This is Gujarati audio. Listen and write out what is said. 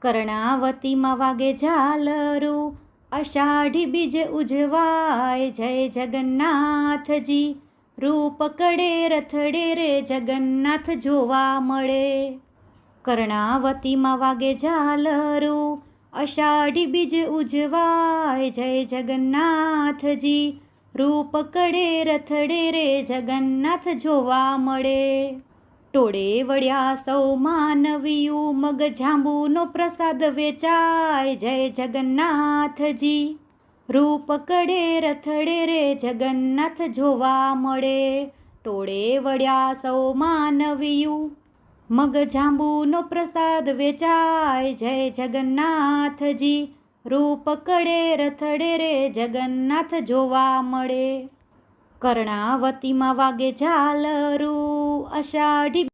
કર્ણાવતીમાં વાગે ઝાલરું, અષાઢી બીજે ઉજવાય, જય જગન્નાથજી. રૂપ કડે રથડે રે જગન્નાથ જોવા મળે. કર્ણાવતીમાં વાગે ઝાલરું, અષાઢી બીજ ઉજવાય, જય જગન્નાથજી. રૂપ કડે રથડે રે જગન્નાથ જોવા મળે. ટોળે વળ્યા સૌ માનવીયું, મગ જાંબુનો પ્રસાદ વેચાય, જય જગન્નાથજી. રૂપ કડે રથડે રે જગન્નાથ જોવા મળે. ટોળે વળ્યા સૌ માનવીયું, મગ જાંબુનો પ્રસાદ વેચાય, જય જગન્નાથજી. રૂપ કડે રથડે રે જગન્નાથ જોવા મળે. કર્ણાવતીમાં વાગે ઝાલરું, અષાઢી